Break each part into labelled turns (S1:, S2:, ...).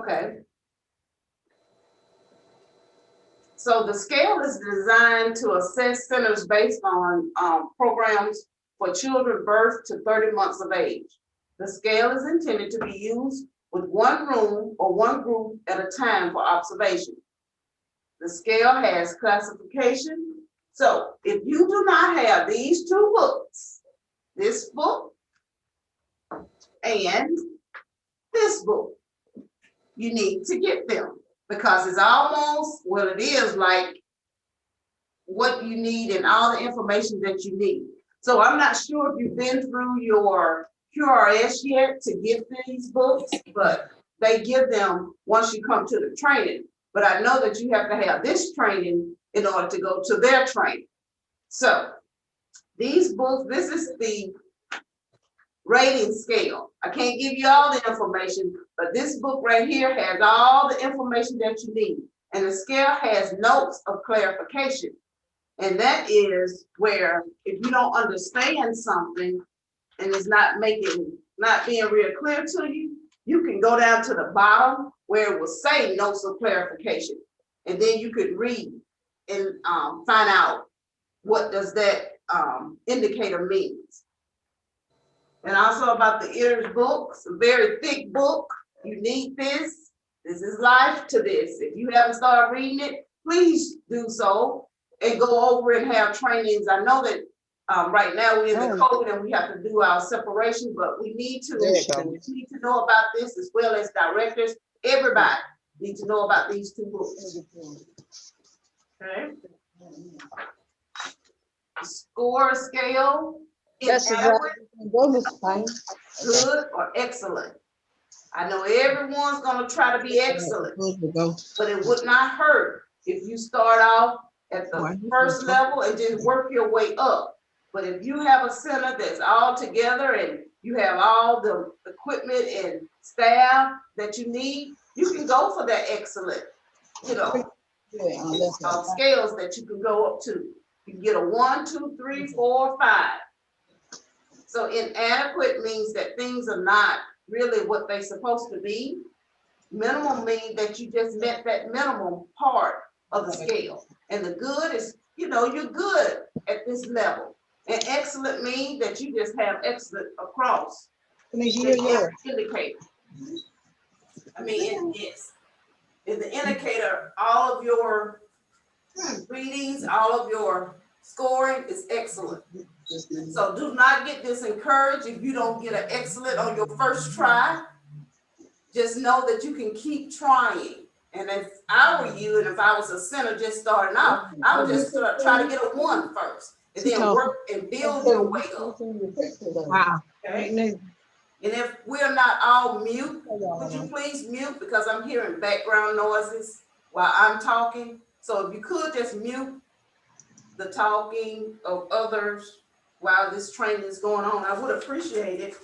S1: Okay. So the scale is designed to assess centers based on programs for children birth to 30 months of age. The scale is intended to be used with one room or one group at a time for observation. The scale has classification. So if you do not have these two books, this book and this book, you need to get them because it's almost, well, it is like what you need and all the information that you need. So I'm not sure if you've been through your QRS yet to get these books, but they give them once you come to the training. But I know that you have to have this training in order to go to their training. So these books, this is the rating scale. I can't give you all the information, but this book right here has all the information that you need. And the scale has notes of clarification. And that is where if you don't understand something and it's not being real clear to you, you can go down to the bottom where it will say notes of clarification. And then you could read and find out what does that indicator means. And also about the ITERS books, a very thick book. You need this. This is life to this. If you haven't started reading it, please do so and go over and have trainings. I know that right now we're in the COVID and we have to do our separation, but we need to know about this as well as directors. Everybody needs to know about these two books. Okay. Score scale. Inadequate, good, or excellent. I know everyone's gonna try to be excellent, but it would not hurt if you start off at the first level and just work your way up. But if you have a center that's all together and you have all the equipment and staff that you need, you can go for that excellent, scales that you can go up to. You can get a 1, 2, 3, 4, 5. So inadequate means that things are not really what they're supposed to be. Minimum means that you just met that minimum part of the scale. And the good is, you're good at this level. And excellent means that you just have excellent across. Indicator. I mean, yes. In the indicator, all of your readings, all of your scoring is excellent. So do not get discouraged if you don't get an excellent on your first try. Just know that you can keep trying. And if I were you, and if I was a center just starting out, I would just try to get a 1 first, and then work and build your way up.
S2: Wow.
S1: Okay. And if we're not all mute, would you please mute, because I'm hearing background noises while I'm talking. So if you could just mute the talking of others while this training is going on, I would appreciate it.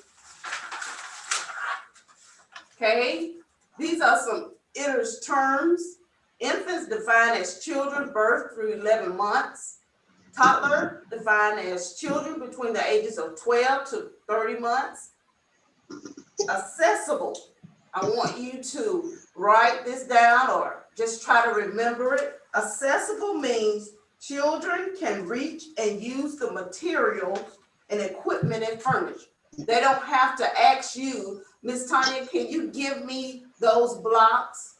S1: Okay, these are some ITERS terms. Infants defined as children birth through 11 months. Toddler defined as children between the ages of 12 to 30 months. Accessible, I want you to write this down or just try to remember it. Accessible means children can reach and use the material and equipment and furniture. They don't have to ask you, Miss Tanya, can you give me those blocks?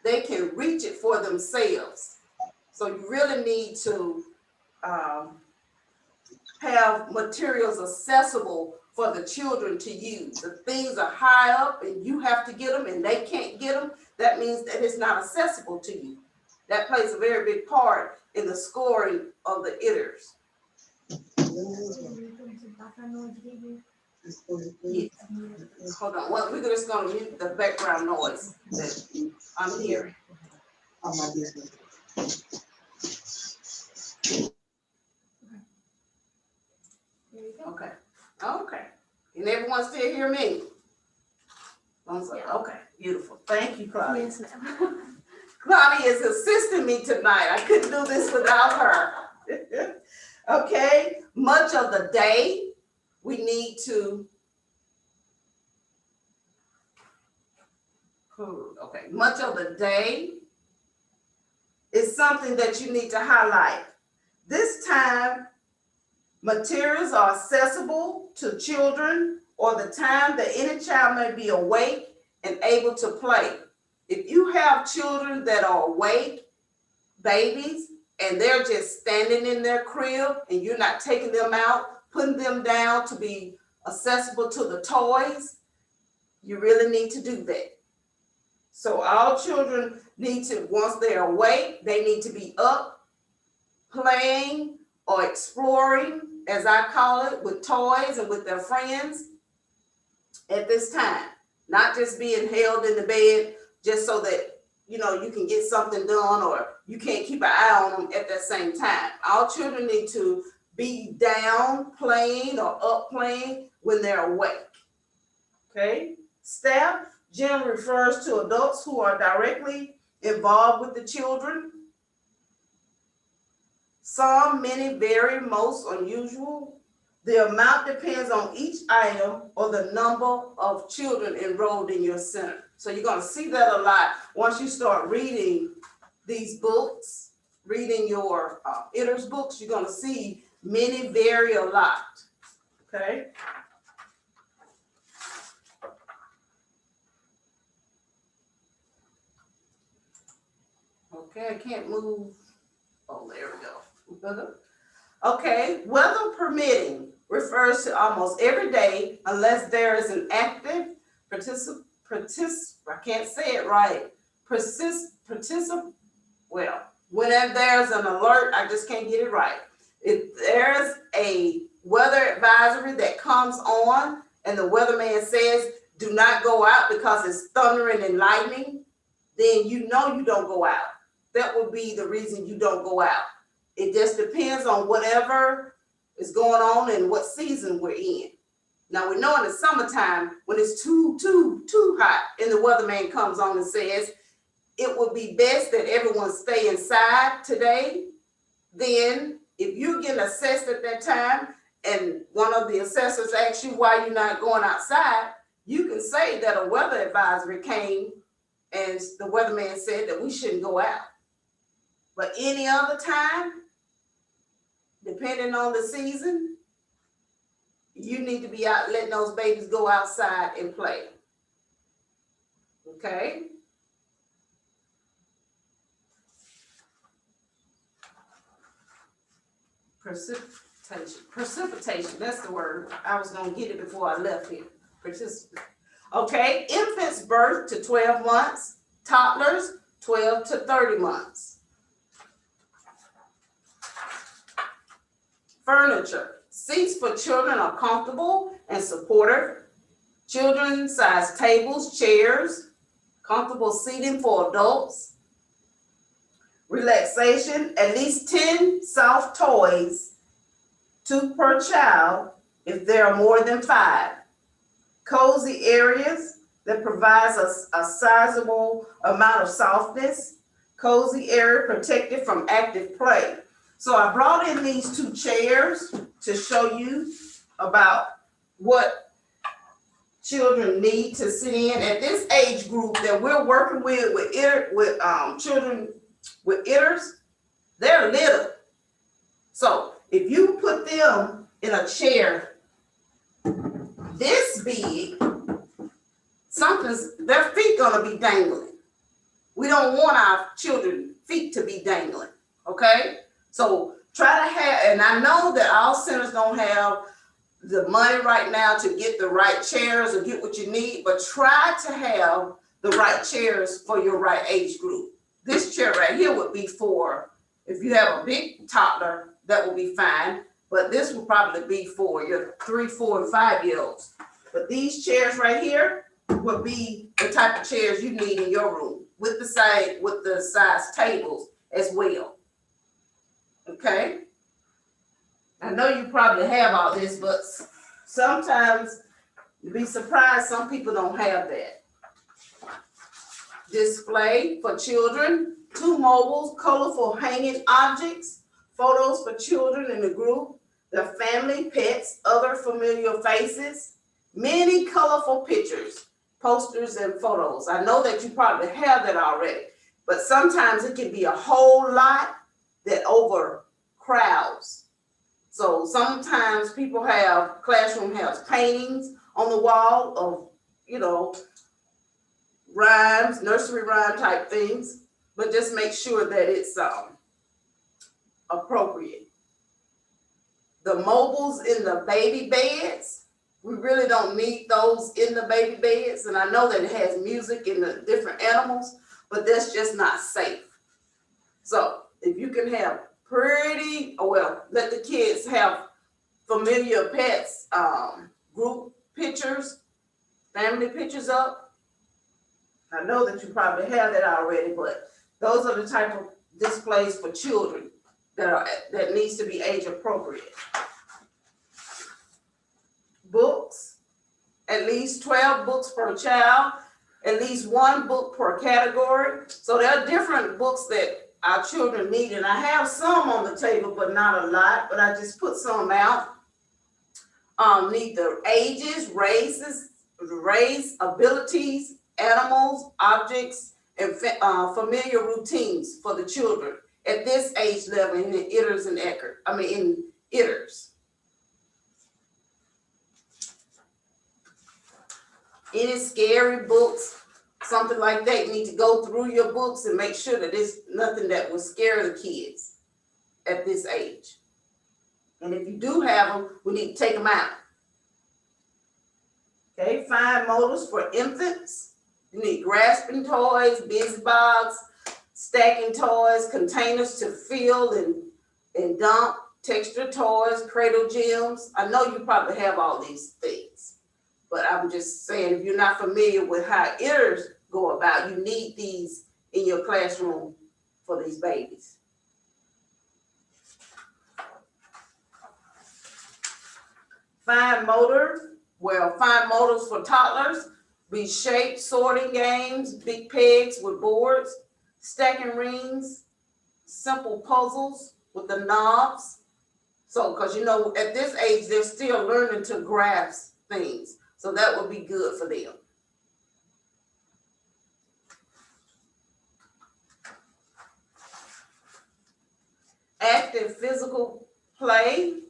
S1: They can reach it for themselves. So you really need to have materials accessible for the children to use. If things are high up and you have to get them and they can't get them, that means that it's not accessible to you. That plays a very big part in the scoring of the ITERS. Yes. Hold on. Well, we're just going to mute the background noise that I'm hearing. Okay. Okay. And everyone still hear me? Okay. Beautiful. Thank you, Claudia. Yes, ma'am. Claudia is assisting me tonight. I couldn't do this without her. Okay. Much of the day, we need to Okay, much of the day is something that you need to highlight. This time, materials are accessible to children or the time that any child may be awake and able to play. If you have children that are awake, babies, and they're just standing in their crib and you're not taking them out, putting them down to be accessible to the toys, you really need to do that. So all children need to, once they're awake, they need to be up, playing or exploring, as I call it, with toys and with their friends at this time. Not just being held in the bed just so that, you know, you can get something done or you can't keep an eye on them at that same time. All children need to be down playing or up playing when they're awake. Okay? Staff generally refers to adults who are directly involved with the children. Some, many, very, most, unusual. The amount depends on each item or the number of children enrolled in your center. So you're going to see that a lot once you start reading these books, reading your ITERS books. You're going to see many, vary a lot. Okay? Okay, I can't move. Oh, there we go. Okay, weather permitting refers to almost every day unless there is an active I can't say it right. Whenever there's an alert, I just can't get it right. If there's a weather advisory that comes on and the weatherman says, do not go out because it's thundering and lightning, then you know you don't go out. That would be the reason you don't go out. It just depends on whatever is going on and what season we're in. Now we know in the summertime when it's too hot and the weatherman comes on and says it would be best that everyone stay inside today. Then if you're getting assessed at that time and one of the assessors asks you why you're not going outside, you can say that a weather advisory came and the weatherman said that we shouldn't go out. But any other time, depending on the season, you need to be out letting those babies go outside and play. Okay? Precipitation, that's the word. I was going to get it before I left here. Okay, infants birth to 12 months, toddlers 12 to 30 months. Furniture. Seats for children are comfortable and supportive. Children-sized tables, chairs, comfortable seating for adults. Relaxation, at least 10 soft toys, 2 per child if there are more than 5. Cozy areas that provides a sizable amount of softness. Cozy area protected from active play. So I brought in these 2 chairs to show you about what children need to sit in at this age group that we're working with children with ITERS. They're little. So if you put them in a chair this big, their feet gonna be dangling. We don't want our children's feet to be dangling, okay? So try to have, and I know that all centers don't have the money right now to get the right chairs or get what you need, but try to have the right chairs for your right age group. This chair right here would be for, if you have a big toddler, that will be fine, but this will probably be for your 3, 4, and 5-year-olds. But these chairs right here would be the type of chairs you need in your room with the size tables as well. Okay? I know you probably have all this, but sometimes you'd be surprised some people don't have that. Display for children, 2 mobiles, colorful hanging objects, photos for children in the group, their family, pets, other familiar faces, many colorful pictures, posters and photos. I know that you probably have that already, but sometimes it can be a whole lot that overcrowds. So sometimes people have, classroom has paintings on the wall of, rhymes, nursery rhyme type things, but just make sure that it's appropriate. The mobiles in the baby beds, we really don't need those in the baby beds. And I know that it has music and the different animals, but that's just not safe. So if you can have let the kids have familiar pets, group pictures, family pictures up. I know that you probably have that already, but those are the type of displays for children that needs to be age appropriate. Books, at least 12 books per child, at least one book per category. So there are different books that our children need, and I have some on the table, but not a lot, but I just put some out. Need the ages, race, abilities, animals, objects, and familiar routines for the children at this age level in the ITERS and in ITERS. Any scary books, something like that, you need to go through your books and make sure that there's nothing that will scare the kids at this age. And if you do have them, we need to take them out. Okay, fine motors for infants. You need grasping toys, busy box, stacking toys, containers to fill and dump, texture toys, cradle gems. I know you probably have all these things, but I'm just saying, if you're not familiar with how ITERS go about, you need these in your classroom for these babies. Fine motors for toddlers, be shape sorting games, big pegs with boards, stacking rings, simple puzzles with the knobs. So, because at this age, they're still learning to grasp things. So that would be good for them. Active physical play.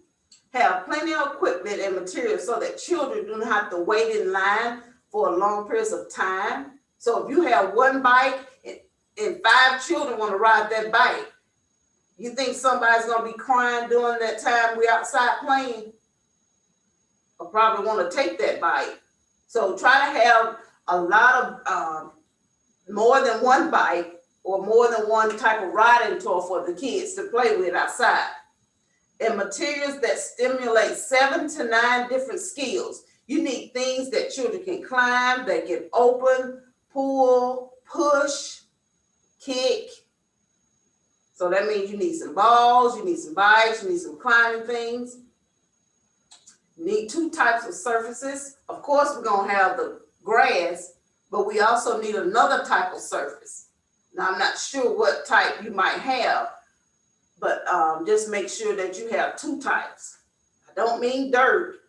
S1: Have plenty of equipment and materials so that children do not have to wait in line for a long periods of time. So if you have one bike and 5 children want to ride that bike, you think somebody's going to be crying during that time we're outside playing? Or probably want to take that bike. So try to have a lot of more than one bike or more than one type of riding toy for the kids to play with outside. And materials that stimulate 7 to 9 different skills. You need things that children can climb, that can open, pull, push, kick. So that means you need some balls, you need some bikes, you need some climbing things. You need 2 types of surfaces. Of course, we're going to have the grass, but we also need another type of surface. Now, I'm not sure what type you might have, but just make sure that you have 2 types. I don't mean dirt.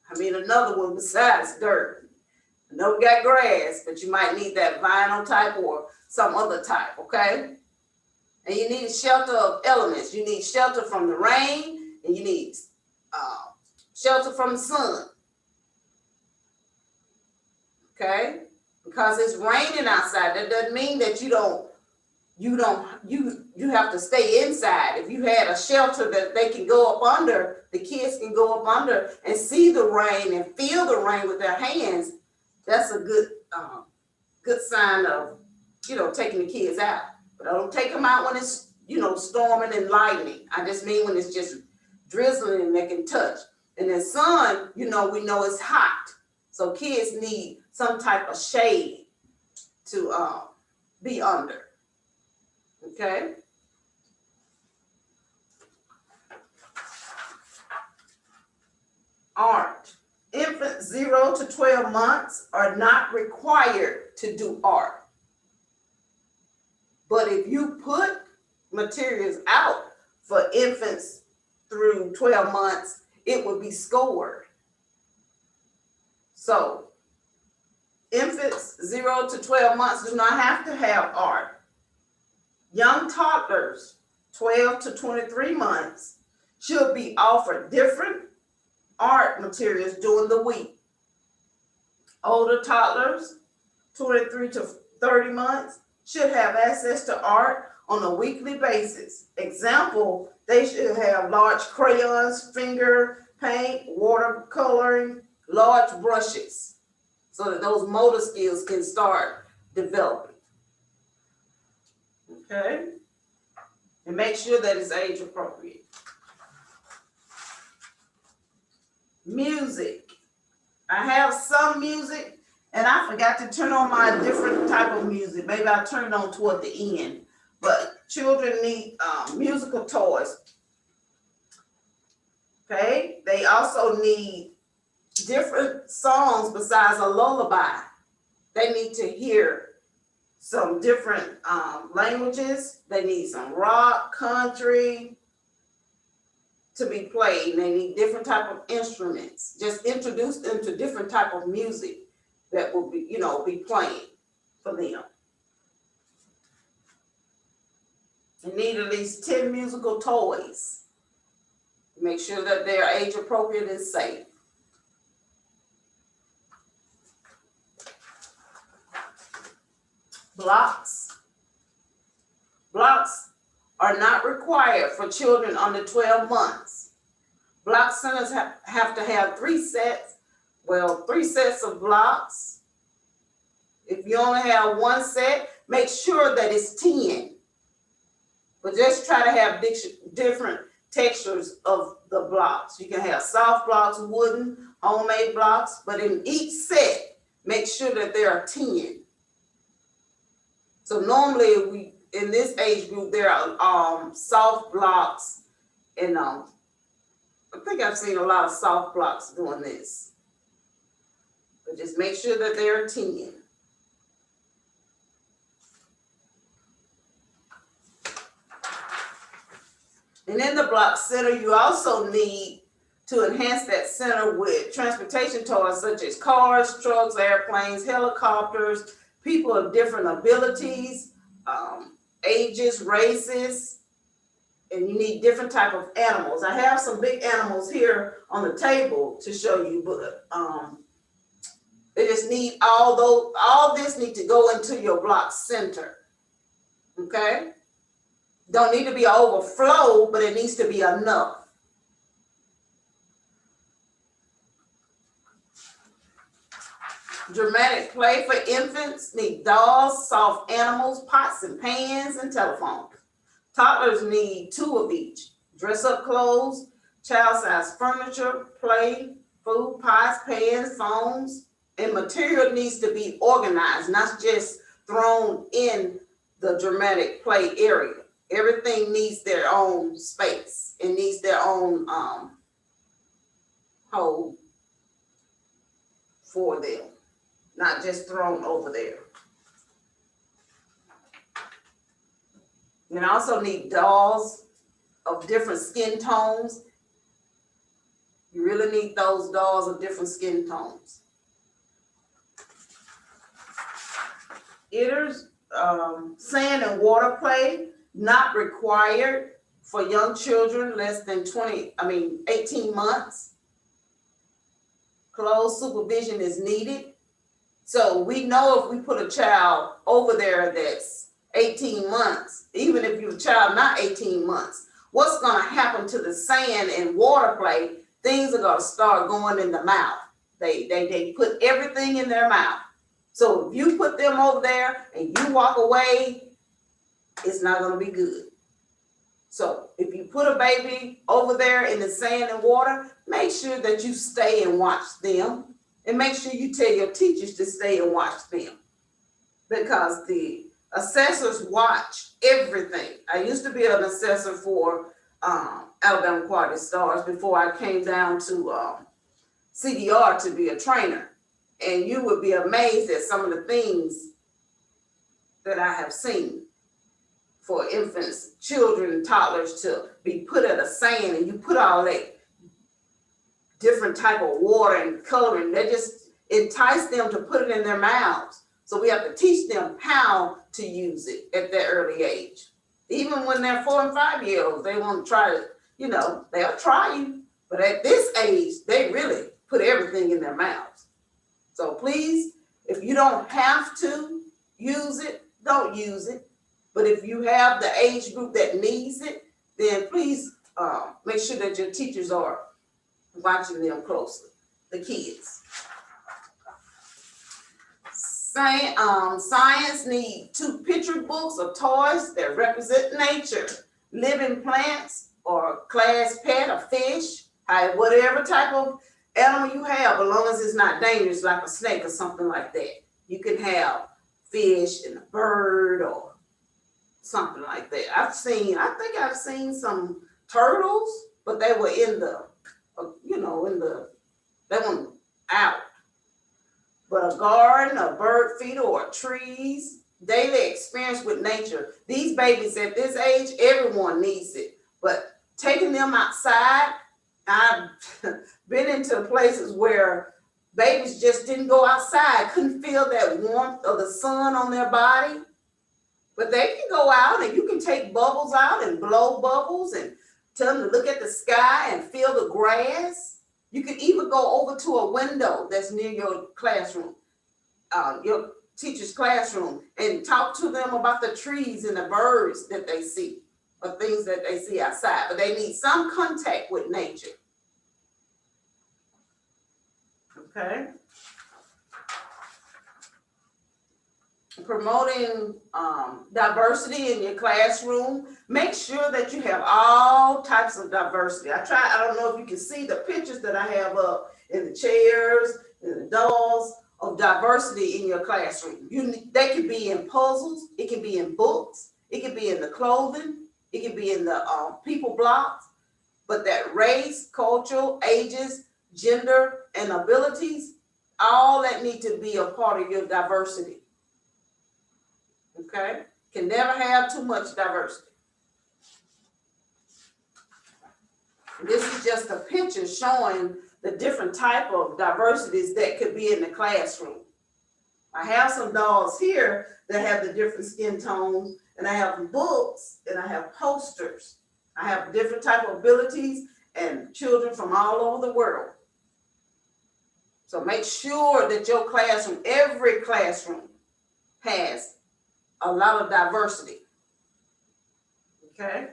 S1: I mean another one besides dirt. I know we got grass, but you might need that vinyl type or some other type, okay? And you need a shelter of elements. You need shelter from the rain, and you need shelter from the sun. Okay? Because it's raining outside. That doesn't mean that you have to stay inside. If you had a shelter that they can go up under, the kids can go up under and see the rain and feel the rain with their hands, that's a good sign of, taking the kids out. But I don't take them out when it's, storming and lightning. I just mean when it's just drizzling and they can touch. And the sun, we know it's hot. So kids need some type of shade to be under. Okay. Art. Infants 0 to 12 months are not required to do art. But if you put materials out for infants through 12 months, it would be scored. So Infants 0 to 12 months do not have to have art. Young toddlers 12 to 23 months should be offered different art materials during the week. Older toddlers 23 to 30 months should have access to art on a weekly basis. Example, they should have large crayons, finger paint, watercoloring, large brushes, so that those motor skills can start developing. Okay? And make sure that it's age appropriate. Music. I have some music, and I forgot to turn on my different type of music. Maybe I'll turn it on toward the end. But children need musical toys. Okay? They also need different songs besides a lullaby. They need to hear some different languages. They need some rock, country to be played. They need different type of instruments. Just introduce them to different type of music that will be, be playing for them. You need at least 10 musical toys. Make sure that they are age appropriate and safe. Blocks. Blocks are not required for children under 12 months. Block centers have to have 3 sets of blocks. If you only have 1 set, make sure that it's 10. But just try to have different textures of the blocks. You can have soft blocks, wooden, homemade blocks, but in each set, make sure that there are 10. So normally in this age group, there are soft blocks, and I think I've seen a lot of soft blocks doing this. But just make sure that there are 10. And in the block center, you also need to enhance that center with transportation toys such as cars, trucks, airplanes, helicopters, people of different abilities, ages, races, and you need different type of animals. I have some big animals here on the table to show you, but they just need all this need to go into your block center. Okay? Don't need to be overflow, but it needs to be enough. Dramatic play for infants need dolls, soft animals, pots and pans, and telephones. Toddlers need 2 of each. Dress-up clothes, child-sized furniture, play, food, pots, pans, phones, and material needs to be organized, not just thrown in the dramatic play area. Everything needs their own space. It needs their own hole for them, not just thrown over there. You also need dolls of different skin tones. You really need those dolls of different skin tones. ITERS, sand and water play, not required for young children less than 18 months. Close supervision is needed. So we know if we put a child over there that's 18 months, even if you're a child not 18 months, what's going to happen to the sand and water play? Things are going to start going in the mouth. They put everything in their mouth. So if you put them over there and you walk away, it's not going to be good. So if you put a baby over there in the sand and water, make sure that you stay and watch them, and make sure you tell your teachers to stay and watch them, because the assessors watch everything. I used to be an assessor for Alabama Quality Stars before I came down to CDR to be a trainer. And you would be amazed at some of the things that I have seen for infants, children, toddlers to be put in the sand, and you put all that different type of water and coloring. It entice them to put it in their mouths. So we have to teach them how to use it at that early age. Even when they're 4 and 5 years old, they want to try it, they'll try you. But at this age, they really put everything in their mouths. So please, if you don't have to use it, don't use it. But if you have the age group that needs it, then please make sure that your teachers are watching them closely, the kids. Science needs 2 picture books or toys that represent nature, living plants or class pet or fish, whatever type of animal you have, as long as it's not dangerous like a snake or something like that. You can have fish and a bird or something like that. I think I've seen some turtles, but they were in the, they weren't out. But a garden, a bird feeder, or trees, daily experience with nature. These babies at this age, everyone needs it. But taking them outside, I've been into places where babies just didn't go outside, couldn't feel that warmth of the sun on their body. But they can go out and you can take bubbles out and blow bubbles and tell them to look at the sky and feel the grass. You can even go over to a window that's near your classroom, your teacher's classroom, and talk to them about the trees and the birds that they see, or things that they see outside. But they need some contact with nature. Okay. Promoting diversity in your classroom. Make sure that you have all types of diversity. I don't know if you can see the pictures that I have up in the chairs and the dolls of diversity in your classroom. They can be in puzzles, it can be in books, it can be in the clothing, it can be in the people blocks, but that race, culture, ages, gender, and abilities, all that need to be a part of your diversity. Okay? Can never have too much diversity. This is just a picture showing the different type of diversities that could be in the classroom. I have some dolls here that have the different skin tones, and I have books, and I have posters. I have different type of abilities and children from all over the world. So make sure that your classroom, every classroom, has a lot of diversity. Okay?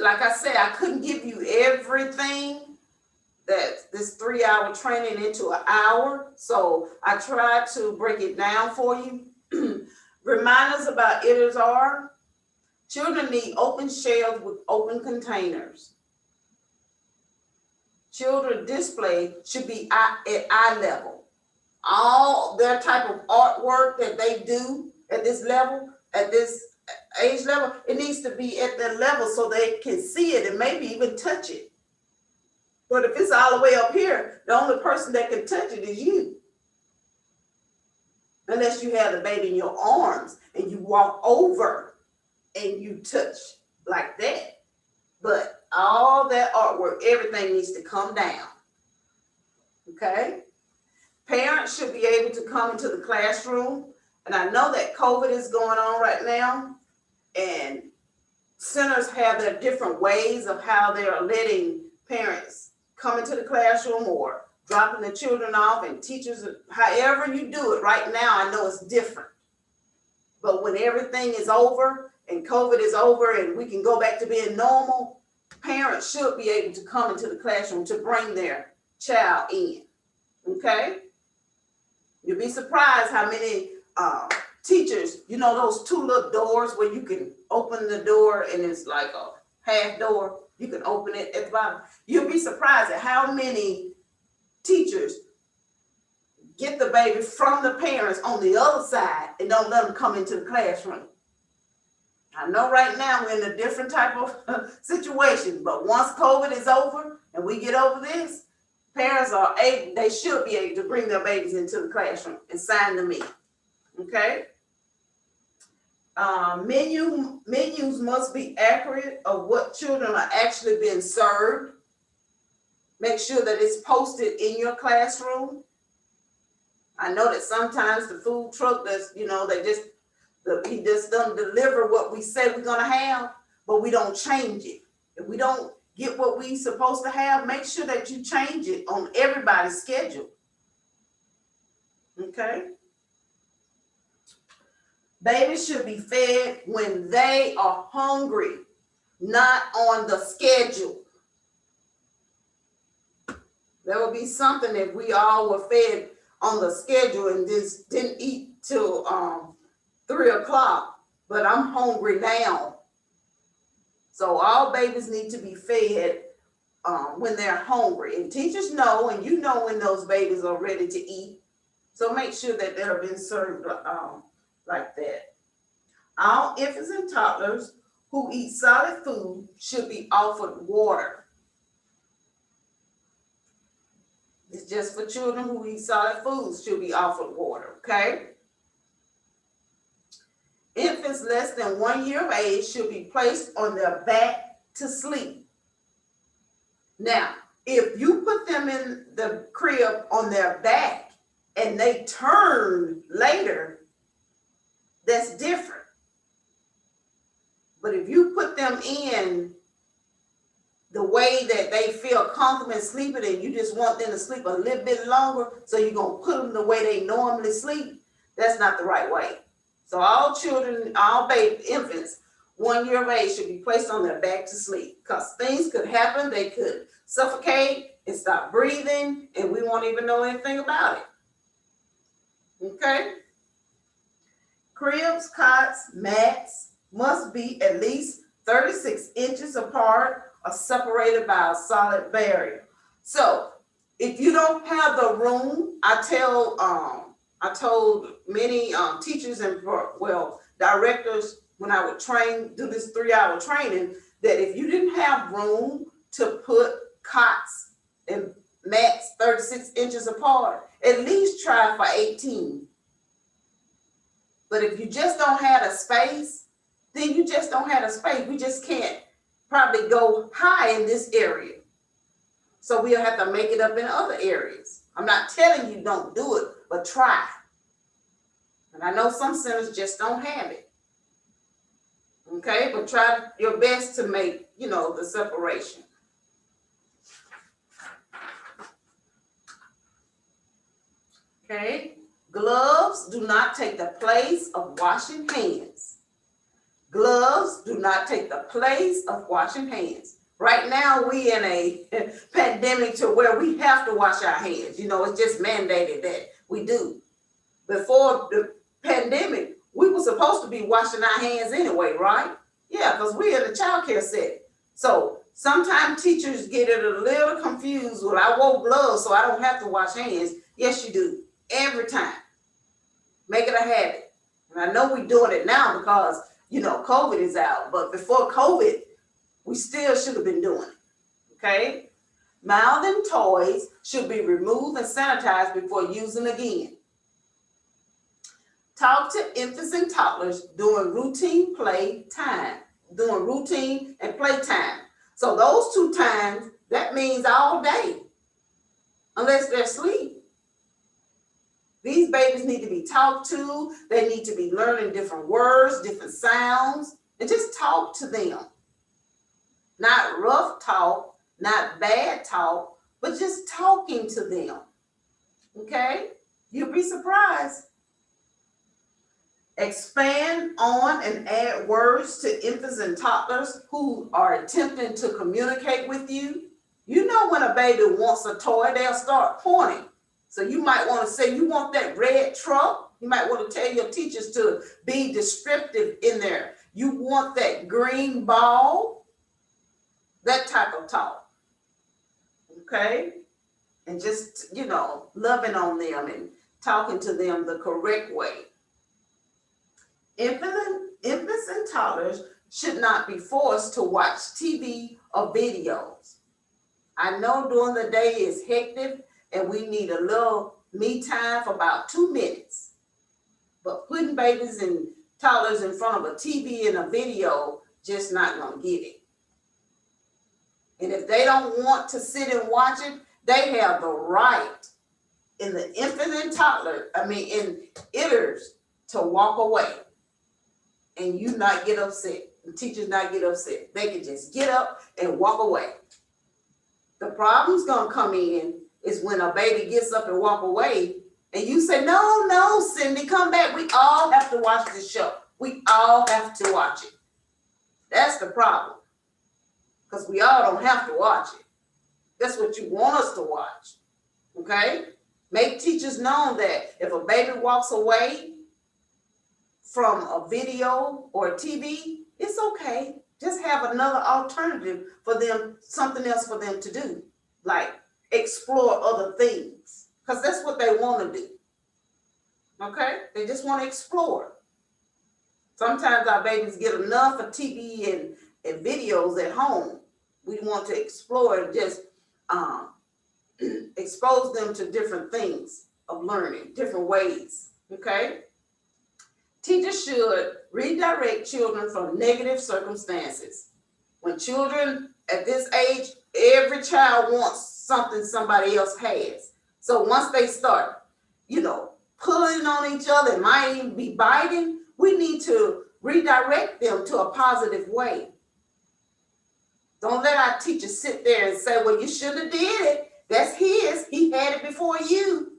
S1: Like I said, I couldn't give you everything that this 3-hour training into an hour. So I tried to break it down for you. Reminders about ITERS are: children need open shelves with open containers. Children display should be at eye level. All their type of artwork that they do at this level, at this age level, it needs to be at their level so they can see it and maybe even touch it. But if it's all the way up here, the only person that can touch it is you. Unless you have the baby in your arms and you walk over and you touch like that. But all that artwork, everything needs to come down. Okay? Parents should be able to come into the classroom. And I know that COVID is going on right now, and centers have their different ways of how they're letting parents come into the classroom or dropping the children off, and teachers, however you do it right now, I know it's different. But when everything is over and COVID is over and we can go back to being normal, parents should be able to come into the classroom to bring their child in. Okay? You'll be surprised how many teachers, those 2 little doors where you can open the door and it's like a half door, you can open it at the bottom. You'll be surprised at how many teachers get the baby from the parents on the other side and don't let them come into the classroom. I know right now we're in a different type of situation, but once COVID is over and we get over this, parents they should be able to bring their babies into the classroom and sign them in. Okay. Menus must be accurate of what children are actually being served. Make sure that it's posted in your classroom. I know that sometimes the food truck does, he just don't deliver what we say we're gonna have, but we don't change it. If we don't get what we supposed to have, make sure that you change it on everybody's schedule. Okay? Babies should be fed when they are hungry, not on the schedule. There will be something if we all were fed on the schedule and just didn't eat till 3 o'clock, but I'm hungry now. So all babies need to be fed when they're hungry. And teachers know, and you know when those babies are ready to eat. So make sure that they're being served like that. All infants and toddlers who eat solid food should be offered water. It's just for children who eat solid foods should be offered water, okay? Infants less than 1 year of age should be placed on their back to sleep. Now, if you put them in the crib on their back and they turn later, that's different. But if you put them in the way that they feel comfortable sleeping and you just want them to sleep a little bit longer, so you're going to put them the way they normally sleep, that's not the right way. So all children, all baby infants, 1 year of age should be placed on their back to sleep because things could happen. They could suffocate and stop breathing and we won't even know anything about it. Okay? Cribs, cots, mats must be at least 36 inches apart or separated by a solid barrier. So if you don't have the room, I told many teachers and directors when I would do this 3-hour training, that if you didn't have room to put cots and mats 36 inches apart, at least try for 18. But if you just don't have a space, then you just don't have a space. We just can't probably go high in this area. So we'll have to make it up in other areas. I'm not telling you don't do it, but try. And I know some centers just don't have it. Okay, but try your best to make, the separation. Okay, gloves do not take the place of washing hands. Gloves do not take the place of washing hands. Right now, we in a pandemic to where we have to wash our hands. It's just mandated that we do. Before the pandemic, we were supposed to be washing our hands anyway, right? Yeah, because we're in a child care setting. So sometimes teachers get it a little confused. Well, I wore gloves, so I don't have to wash hands. Yes, you do. Every time. Make it a habit. And I know we're doing it now because, COVID is out. But before COVID, we still should have been doing it. Okay? Mouthing toys should be removed and sanitized before using again. Talk to infants and toddlers during routine play time, during routine and play time. So those 2 times, that means all day, unless they're asleep. These babies need to be talked to. They need to be learning different words, different sounds, and just talk to them. Not rough talk, not bad talk, but just talking to them. Okay? You'll be surprised. Expand on and add words to infants and toddlers who are attempting to communicate with you. When a baby wants a toy, they'll start pointing. So you might want to say, you want that red truck? You might want to tell your teachers to be descriptive in there. You want that green ball? That type of talk. Okay? And just, loving on them and talking to them the correct way. Infants and toddlers should not be forced to watch TV or videos. I know during the day is hectic and we need a little me time for about 2 minutes. But putting babies and toddlers in front of a TV and a video, just not gonna get it. And if they don't want to sit and watch it, they have the right in the infant and toddler, in ITERS, to walk away and you not get upset. The teachers not get upset. They can just get up and walk away. The problem's gonna come in is when a baby gets up and walk away and you say, no, Cindy, come back. We all have to watch this show. We all have to watch it. That's the problem. Because we all don't have to watch it. That's what you want us to watch. Okay? Make teachers know that if a baby walks away from a video or a TV, it's okay. Just have another alternative for them, something else for them to do, like explore other things, because that's what they want to do. Okay? They just want to explore. Sometimes our babies get enough of TV and videos at home. We want to explore and just expose them to different things of learning, different ways. Okay? Teachers should redirect children from negative circumstances. When children at this age, every child wants something somebody else has. So once they start, pulling on each other, and might even be biting, we need to redirect them to a positive way. Don't let our teachers sit there and say, well, you shouldn't have did it. That's his. He had it before you.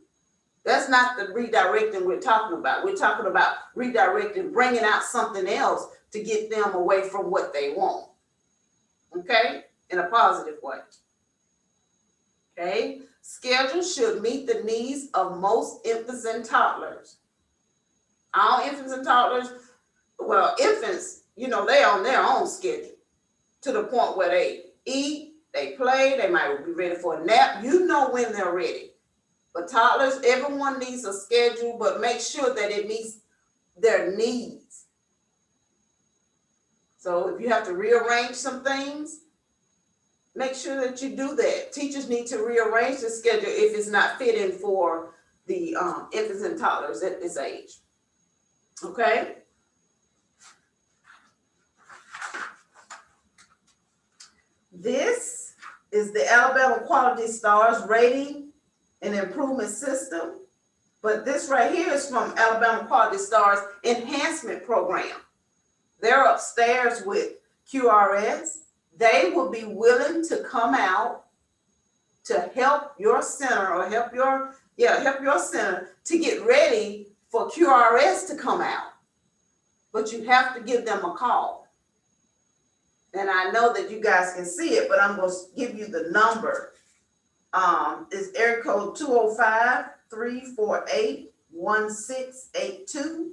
S1: That's not the redirecting we're talking about. We're talking about redirecting, bringing out something else to get them away from what they want. Okay? In a positive way. Okay? Schedules should meet the needs of most infants and toddlers. All infants and toddlers, well, infants, they on their own schedule to the point where they eat, they play, they might be ready for a nap. You know when they're ready. But toddlers, everyone needs a schedule, but make sure that it meets their needs. So if you have to rearrange some things, make sure that you do that. Teachers need to rearrange the schedule if it's not fitting for the infants and toddlers at this age. Okay? This is the Alabama Quality Stars Rating and Improvement System. But this right here is from Alabama Quality Stars Enhancement Program. They're upstairs with QRS. They will be willing to come out to help your center or help your center to get ready for QRS to come out. But you have to give them a call. And I know that you guys can see it, but I'm going to give you the number. It's area code 205-348-1682.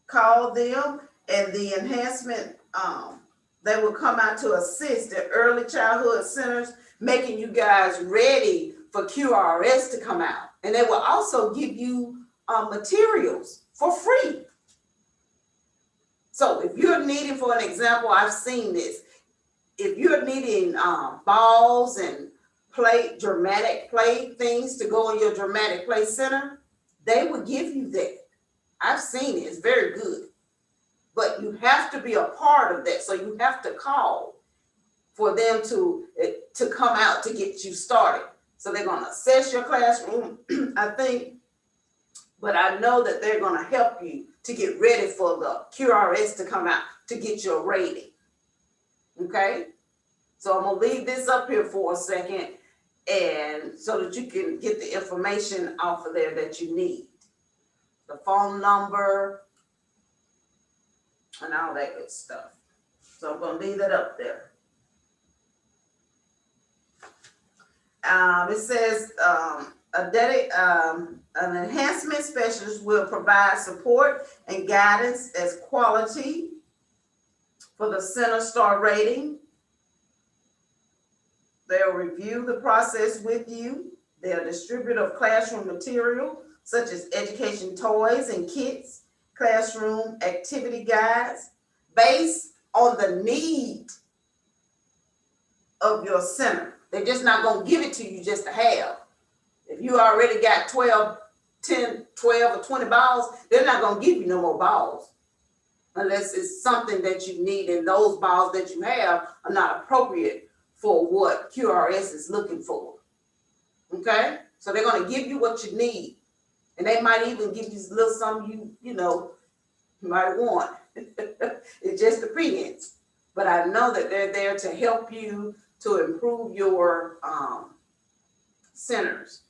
S1: Call them, and the enhancement, they will come out to assist the early childhood centers, making you guys ready for QRS to come out. And they will also give you materials for free. So if you're needing, for an example, I've seen this. If you're needing balls and dramatic play things to go in your dramatic play center, they will give you that. I've seen it. It's very good. But you have to be a part of that. So you have to call for them to come out to get you started. So they're going to assess your classroom, I think. But I know that they're going to help you to get ready for the QRS to come out to get your rating. Okay? So I'm going to leave this up here for a second, and so that you can get the information off of there that you need. The phone number and all that good stuff. So I'm going to leave that up there. It says an enhancement specialist will provide support and guidance as quality for the center star rating. They'll review the process with you. They'll distribute of classroom material such as education toys and kits, classroom activity guides, based on the need of your center. They're just not going to give it to you just to have. If you already got 12 10, 12, or 20 balls, they're not gonna give you no more balls unless it's something that you need, and those balls that you have are not appropriate for what QRS is looking for. Okay? So they're gonna give you what you need. And they might even give you a little something you might want. It just depends. But I know that they're there to help you to improve your centers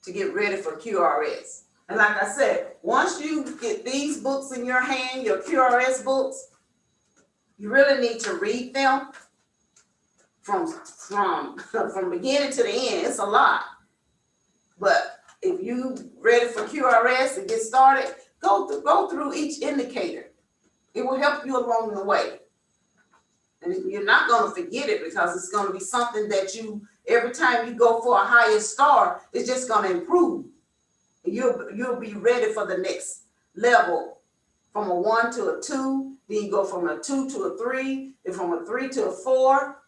S1: to get ready for QRS. And like I said, once you get these books in your hand, your QRS books, you really need to read them from beginning to the end. It's a lot. But if you ready for QRS and get started, go through each indicator. It will help you along the way. And you're not going to forget it because it's going to be something that every time you go for a higher star, it's just going to improve. You'll be ready for the next level, from a 1 to a 2, then you go from a 2 to a 3, then from a 3 to a 4,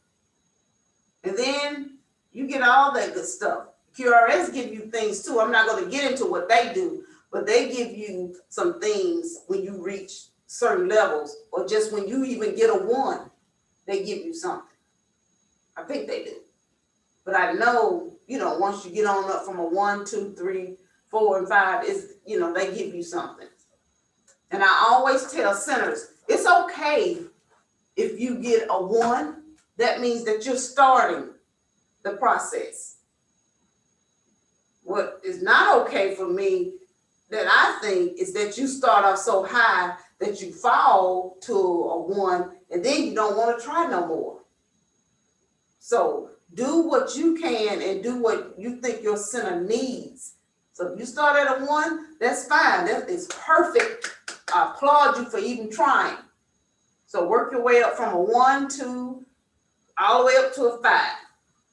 S1: and then you get all that good stuff. QRS give you things too. I'm not going to get into what they do, but they give you some things when you reach certain levels, or just when you even get a 1, they give you something. I think they do. But I know, once you get on up from a 1, 2, 3, 4, and 5, they give you something. And I always tell centers, it's okay if you get a 1. That means that you're starting the process. What is not okay for me, that I think, is that you start off so high that you fall to a 1 and then you don't want to try no more. So do what you can and do what you think your center needs. So if you start at a 1, that's fine. That is perfect. I applaud you for even trying. So work your way up from a 1, 2, all the way up to a 5.